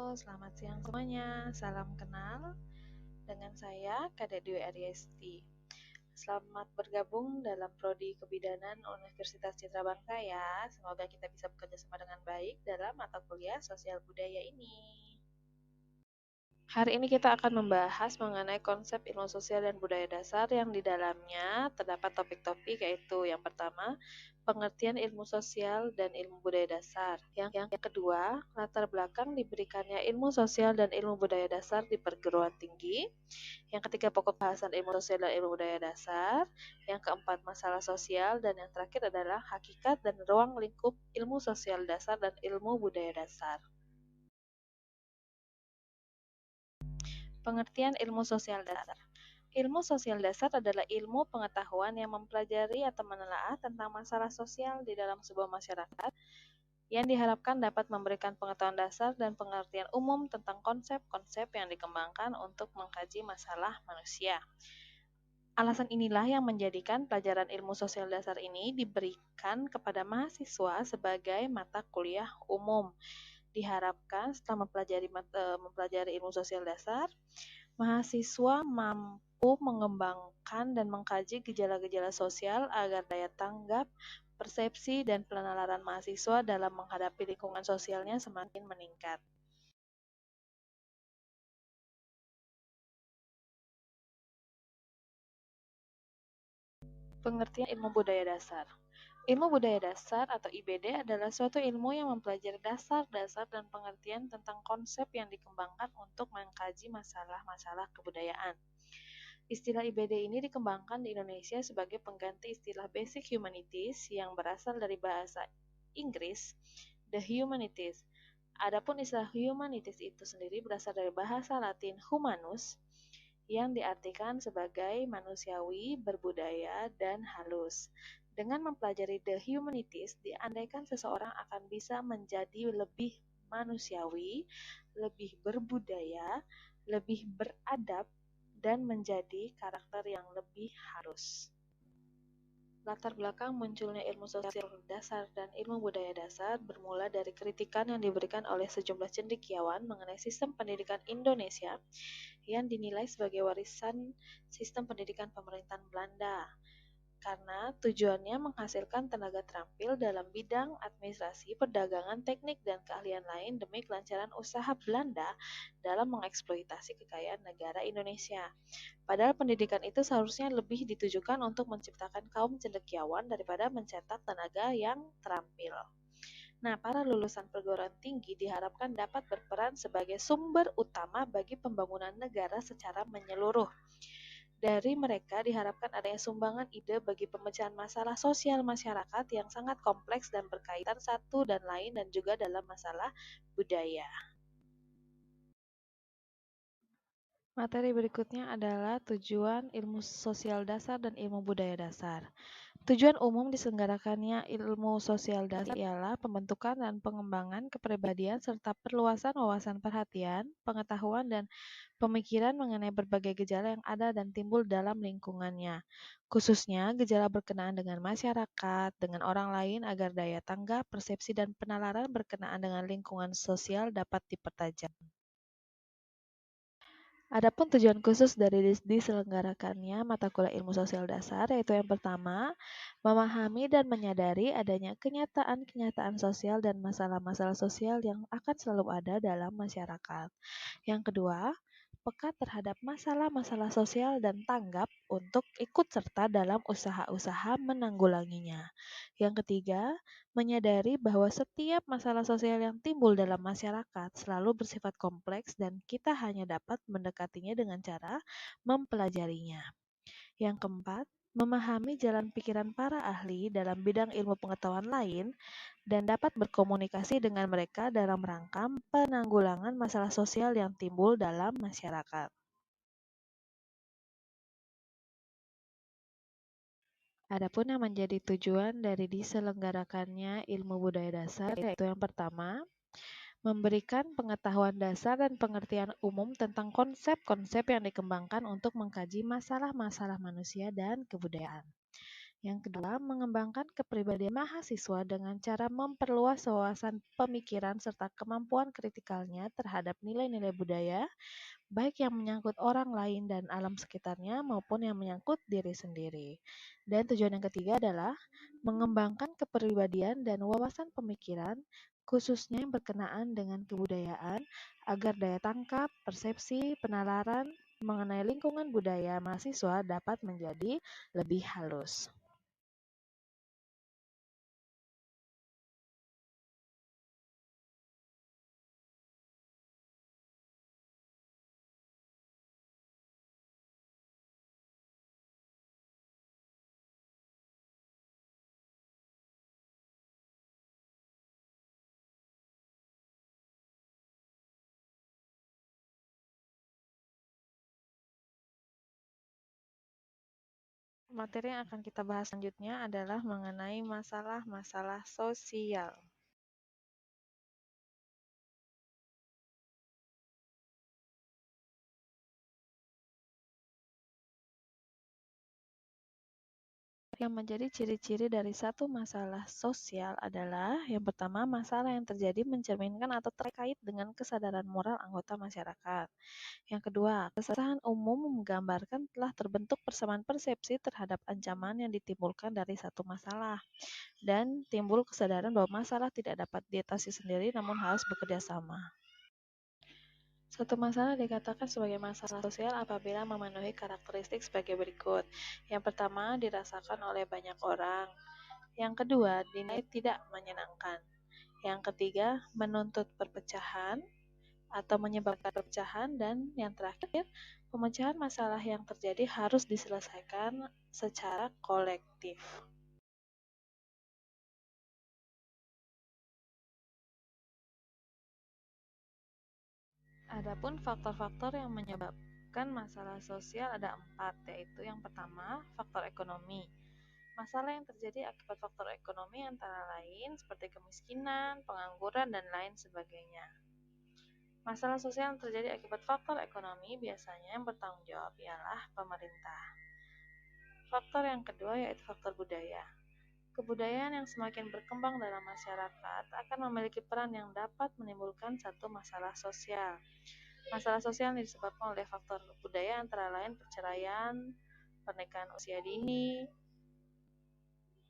Selamat siang semuanya. Salam kenal dengan saya, Kadek Dwi Ariesti. Selamat bergabung dalam Prodi Kebidanan Universitas Citra Bangsa ya. Semoga kita bisa bekerja sama dengan baik dalam mata kuliah sosial budaya ini. Hari ini kita akan membahas mengenai konsep ilmu sosial dan budaya dasar yang di dalamnya terdapat topik-topik yaitu yang pertama, pengertian ilmu sosial dan ilmu budaya dasar. Yang kedua, latar belakang diberikannya ilmu sosial dan ilmu budaya dasar di perguruan tinggi. Yang ketiga, pokok bahasan ilmu sosial dan ilmu budaya dasar. Yang keempat, masalah sosial. Dan yang terakhir adalah hakikat dan ruang lingkup ilmu sosial dasar dan ilmu budaya dasar. Pengertian ilmu sosial dasar. Ilmu sosial dasar adalah ilmu pengetahuan yang mempelajari atau menelaah tentang masalah sosial di dalam sebuah masyarakat yang diharapkan dapat memberikan pengetahuan dasar dan pengertian umum tentang konsep-konsep yang dikembangkan untuk mengkaji masalah manusia. Alasan inilah yang menjadikan pelajaran ilmu sosial dasar ini diberikan kepada mahasiswa sebagai mata kuliah umum. Diharapkan setelah mempelajari ilmu sosial dasar, mahasiswa mampu mengembangkan dan mengkaji gejala-gejala sosial agar daya tanggap, persepsi, dan penalaran mahasiswa dalam menghadapi lingkungan sosialnya semakin meningkat. Pengertian ilmu budaya dasar. Ilmu budaya dasar atau IBD adalah suatu ilmu yang mempelajari dasar-dasar dan pengertian tentang konsep yang dikembangkan untuk mengkaji masalah-masalah kebudayaan. Istilah IBD ini dikembangkan di Indonesia sebagai pengganti istilah Basic Humanities yang berasal dari bahasa Inggris, The Humanities. Adapun istilah humanities itu sendiri berasal dari bahasa Latin humanus, yang diartikan sebagai manusiawi, berbudaya, dan halus. Dengan mempelajari the humanities, diandaikan seseorang akan bisa menjadi lebih manusiawi, lebih berbudaya, lebih beradab, dan menjadi karakter yang lebih halus. Latar belakang munculnya ilmu sosial dasar dan ilmu budaya dasar bermula dari kritikan yang diberikan oleh sejumlah cendekiawan mengenai sistem pendidikan Indonesia yang dinilai sebagai warisan sistem pendidikan pemerintahan Belanda, karena tujuannya menghasilkan tenaga terampil dalam bidang administrasi, perdagangan, teknik, dan keahlian lain demi kelancaran usaha Belanda dalam mengeksploitasi kekayaan negara Indonesia. Padahal pendidikan itu seharusnya lebih ditujukan untuk menciptakan kaum cendekiawan daripada mencetak tenaga yang terampil. Nah, para lulusan perguruan tinggi diharapkan dapat berperan sebagai sumber utama bagi pembangunan negara secara menyeluruh. Dari mereka diharapkan adanya sumbangan ide bagi pemecahan masalah sosial masyarakat yang sangat kompleks dan berkaitan satu dan lain dan juga dalam masalah budaya. Materi berikutnya adalah tujuan ilmu sosial dasar dan ilmu budaya dasar. Tujuan umum diselenggarakannya ilmu sosial dasar ialah pembentukan dan pengembangan kepribadian serta perluasan wawasan perhatian, pengetahuan, dan pemikiran mengenai berbagai gejala yang ada dan timbul dalam lingkungannya, khususnya gejala berkenaan dengan masyarakat, dengan orang lain agar daya tanggap, persepsi, dan penalaran berkenaan dengan lingkungan sosial dapat dipertajam. Adapun tujuan khusus dari diselenggarakannya mata kuliah ilmu sosial dasar yaitu yang pertama, memahami dan menyadari adanya kenyataan-kenyataan sosial dan masalah-masalah sosial yang akan selalu ada dalam masyarakat. Yang kedua, peka terhadap masalah-masalah sosial dan tanggap untuk ikut serta dalam usaha-usaha menanggulanginya. Yang ketiga, menyadari bahwa setiap masalah sosial yang timbul dalam masyarakat selalu bersifat kompleks dan kita hanya dapat mendekatinya dengan cara mempelajarinya. Yang keempat, memahami jalan pikiran para ahli dalam bidang ilmu pengetahuan lain dan dapat berkomunikasi dengan mereka dalam rangka penanggulangan masalah sosial yang timbul dalam masyarakat. Adapun yang menjadi tujuan dari diselenggarakannya ilmu budaya dasar yaitu yang pertama, memberikan pengetahuan dasar dan pengertian umum tentang konsep-konsep yang dikembangkan untuk mengkaji masalah-masalah manusia dan kebudayaan. Yang kedua, mengembangkan kepribadian mahasiswa dengan cara memperluas wawasan pemikiran serta kemampuan kritikalnya terhadap nilai-nilai budaya, baik yang menyangkut orang lain dan alam sekitarnya maupun yang menyangkut diri sendiri. Dan tujuan yang ketiga adalah mengembangkan kepribadian dan wawasan pemikiran, khususnya yang berkenaan dengan kebudayaan, agar daya tangkap, persepsi, penalaran mengenai lingkungan budaya mahasiswa dapat menjadi lebih halus. Materi yang akan kita bahas selanjutnya adalah mengenai masalah-masalah sosial. Yang menjadi ciri-ciri dari satu masalah sosial adalah yang pertama, masalah yang terjadi mencerminkan atau terkait dengan kesadaran moral anggota masyarakat. Yang kedua, keresahan umum menggambarkan telah terbentuk persamaan persepsi terhadap ancaman yang ditimbulkan dari satu masalah. Dan timbul kesadaran bahwa masalah tidak dapat diatasi sendiri namun harus bekerja sama. Suatu masalah dikatakan sebagai masalah sosial apabila memenuhi karakteristik sebagai berikut. Yang pertama, dirasakan oleh banyak orang. Yang kedua, dinilai tidak menyenangkan. Yang ketiga, menuntut perpecahan atau menyebabkan perpecahan. Dan yang terakhir, pemecahan masalah yang terjadi harus diselesaikan secara kolektif. Adapun faktor-faktor yang menyebabkan masalah sosial ada 4, yaitu yang pertama, faktor ekonomi. Masalah yang terjadi akibat faktor ekonomi antara lain seperti kemiskinan, pengangguran, dan lain sebagainya. Masalah sosial yang terjadi akibat faktor ekonomi biasanya yang bertanggung jawab ialah pemerintah. Faktor yang kedua yaitu faktor budaya. Kebudayaan yang semakin berkembang dalam masyarakat akan memiliki peran yang dapat menimbulkan satu masalah sosial. Masalah sosial yang disebabkan oleh faktor budaya antara lain perceraian, pernikahan usia dini,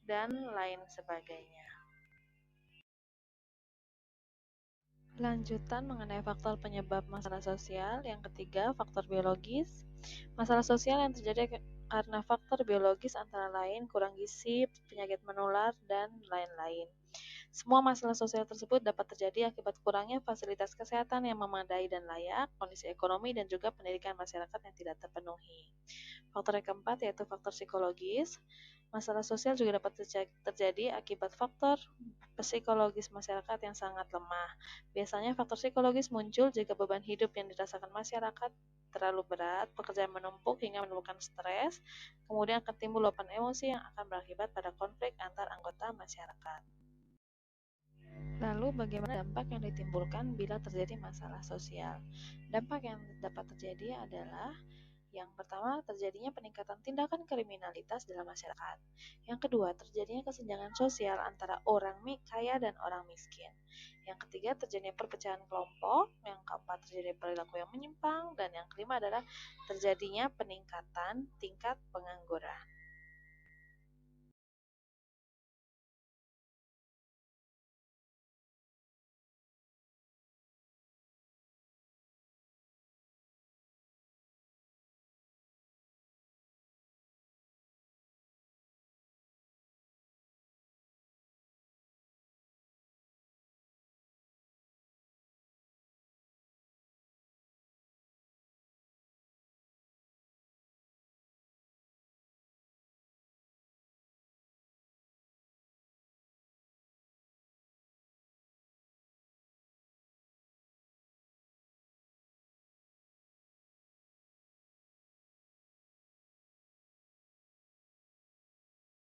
dan lain sebagainya. Lanjutan mengenai faktor penyebab masalah sosial. Yang ketiga, faktor biologis. Masalah sosial yang terjadi karena faktor biologis antara lain kurang gizi, penyakit menular, dan lain-lain. Semua masalah sosial tersebut dapat terjadi akibat kurangnya fasilitas kesehatan yang memadai dan layak, kondisi ekonomi, dan juga pendidikan masyarakat yang tidak terpenuhi. Faktor yang keempat yaitu faktor psikologis. Masalah sosial juga dapat terjadi akibat faktor psikologis masyarakat yang sangat lemah. Biasanya faktor psikologis muncul jika beban hidup yang dirasakan masyarakat terlalu berat, pekerjaan menumpuk hingga menimbulkan stres, kemudian akan timbul luapan emosi yang akan berakibat pada konflik antar anggota masyarakat. Lalu bagaimana dampak yang ditimbulkan bila terjadi masalah sosial? Dampak yang dapat terjadi adalah yang pertama, terjadinya peningkatan tindakan kriminalitas dalam masyarakat. Yang kedua, terjadinya kesenjangan sosial antara orang kaya dan orang miskin. Yang ketiga, terjadinya perpecahan kelompok. Yang keempat, terjadi perilaku yang menyimpang. Dan yang kelima adalah terjadinya peningkatan tingkat pengangguran.